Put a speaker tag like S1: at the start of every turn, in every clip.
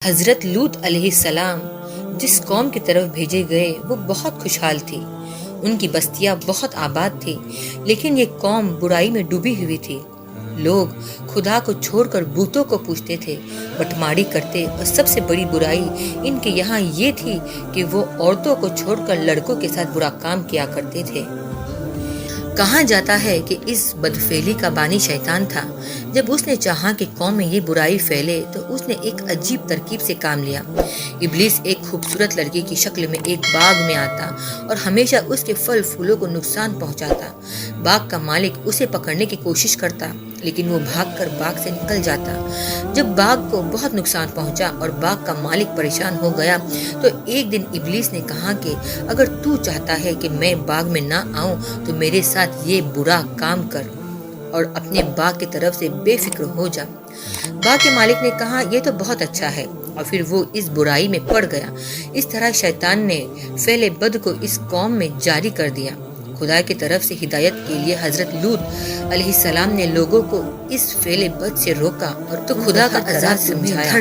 S1: حضرت لوط علیہ السلام جس قوم کی طرف بھیجے گئے وہ بہت خوشحال تھی. ان کی بستیاں بہت آباد تھی، لیکن یہ قوم برائی میں ڈوبی ہوئی تھی. لوگ خدا کو چھوڑ کر بتوں کو پوجتے تھے، بٹماری کرتے، اور سب سے بڑی برائی ان کے یہاں یہ تھی کہ وہ عورتوں کو چھوڑ کر لڑکوں کے ساتھ برا کام کیا کرتے تھے. کہا جاتا ہے کہ اس بدفعلی کا بانی شیطان تھا. جب اس نے چاہا کہ قوم میں یہ برائی پھیلے تو اس نے ایک عجیب ترکیب سے کام لیا. ابلیس ایک خوبصورت لڑکی کی شکل میں ایک باغ میں آتا اور ہمیشہ اس کے پھل پھولوں کو نقصان پہنچاتا. باغ کا مالک اسے پکڑنے کی کوشش کرتا، لیکن وہ بھاگ کر باغ سے نکل جاتا. جب باغ کو بہت نقصان پہنچا اور باغ کا مالک پریشان ہو گیا تو ایک دن ابلیس نے کہا کہ اگر تو چاہتا ہے کہ میں باغ میں نہ آؤں تو میرے ساتھ یہ برا کام کر اور اپنے باغ کی طرف سے بے فکر ہو جا. باغ کے مالک نے کہا یہ تو بہت اچھا ہے، اور پھر وہ اس برائی میں پڑ گیا. اس طرح شیطان نے فعل بد کو اس قوم میں جاری کر دیا. خدا کی طرف سے ہدایت کے لیے حضرت لوط علیہ السلام نے لوگوں کو اس فعل بد سے روکا اور تو خدا کا عذاب سمجھایا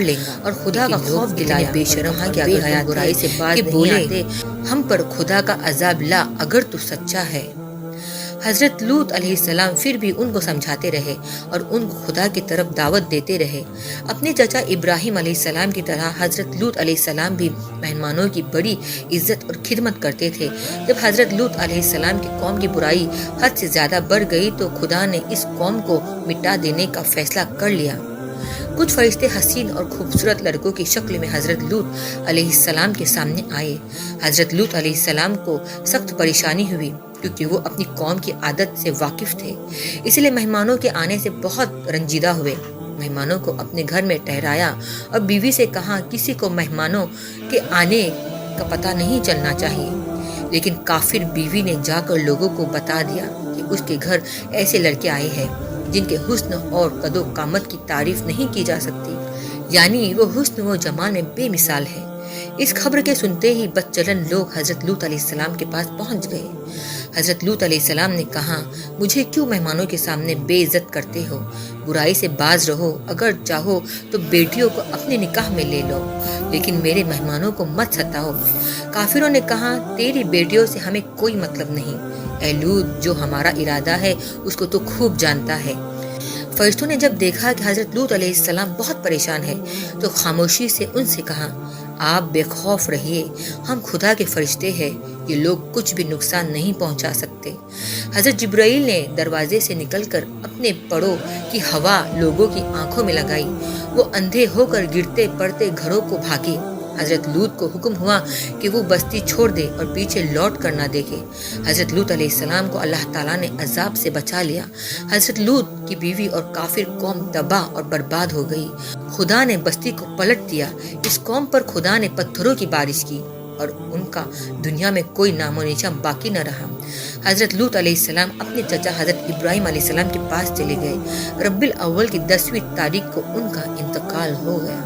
S1: اور خدا کا خوف دلایا. بے شرم کیا برائی سے باز نہیں آتے، ہم پر خدا کا عذاب لا اگر تو سچا ہے. حضرت لوط علیہ السلام پھر بھی ان کو سمجھاتے رہے اور ان کو خدا کی طرف دعوت دیتے رہے. اپنے چچا ابراہیم علیہ السلام کی طرح حضرت لوط علیہ السلام بھی مہمانوں کی بڑی عزت اور خدمت کرتے تھے. جب حضرت لوط علیہ السلام کی قوم کی برائی حد سے زیادہ بڑھ گئی تو خدا نے اس قوم کو مٹا دینے کا فیصلہ کر لیا. کچھ فرشتے حسین اور خوبصورت لڑکوں کی شکل میں حضرت لوط علیہ السلام کے سامنے آئے. حضرت لوط علیہ السلام کو سخت پریشانی ہوئی کیونکہ وہ اپنی قوم کی عادت سے واقف تھے، اس لیے مہمانوں کے آنے سے بہت رنجیدہ ہوئے. مہمانوں کو اپنے گھر میں ٹھہرایا اور بیوی سے کہا کسی کو مہمانوں کے آنے کا پتہ نہیں چلنا چاہیے. لیکن کافر بیوی نے جا کر لوگوں کو بتا دیا کہ اس کے گھر ایسے لڑکے آئے ہیں جن کے حسن اور قد و قامت کی تعریف نہیں کی جا سکتی، یعنی وہ حسن و جمال میں بے مثال ہے. اس خبر کے سنتے ہی بد چلن لوگ حضرت لوط علیہ السلام کے پاس پہنچ گئے. حضرت لوط علیہ السلام نے کہا مجھے کیوں مہمانوں کے سامنے بے عزت کرتے ہو؟ برائی سے باز رہو، اگر چاہو تو بیٹیوں کو اپنے نکاح میں لے لو، لیکن میرے مہمانوں کو مت ستاؤ. کافروں نے کہا تیری بیٹیوں سے ہمیں کوئی مطلب نہیں. اے لوط، جو ہمارا ارادہ ہے اس کو تو خوب جانتا ہے. فرشتوں نے جب دیکھا کہ حضرت لوط علیہ السلام بہت پریشان ہے تو خاموشی سے ان سے کہا آپ بے خوف رہیے، ہم خدا کے فرشتے ہیں، یہ لوگ کچھ بھی نقصان نہیں پہنچا سکتے. حضرت جبرائیل نے دروازے سے نکل کر اپنے پڑوں کی ہوا لوگوں کی آنکھوں میں لگائی. وہ اندھے ہو کر گرتے پڑتے گھروں کو بھاگے. حضرت لوط کو حکم ہوا کہ وہ بستی چھوڑ دے اور پیچھے لوٹ کر نہ دیکھے. حضرت لوط علیہ السلام کو اللہ تعالیٰ نے عذاب سے بچا لیا. حضرت لوط کی بیوی اور کافر قوم تباہ اور برباد ہو گئی. خدا نے بستی کو پلٹ دیا. اس قوم پر خدا نے پتھروں کی بارش کی اور ان کا دنیا میں کوئی نام و نشان باقی نہ رہا. حضرت لوط علیہ السلام اپنے چچا حضرت ابراہیم علیہ السلام کے پاس چلے گئے. ربیع الاول کی 10ویں تاریخ کو ان کا انتقال ہو گیا.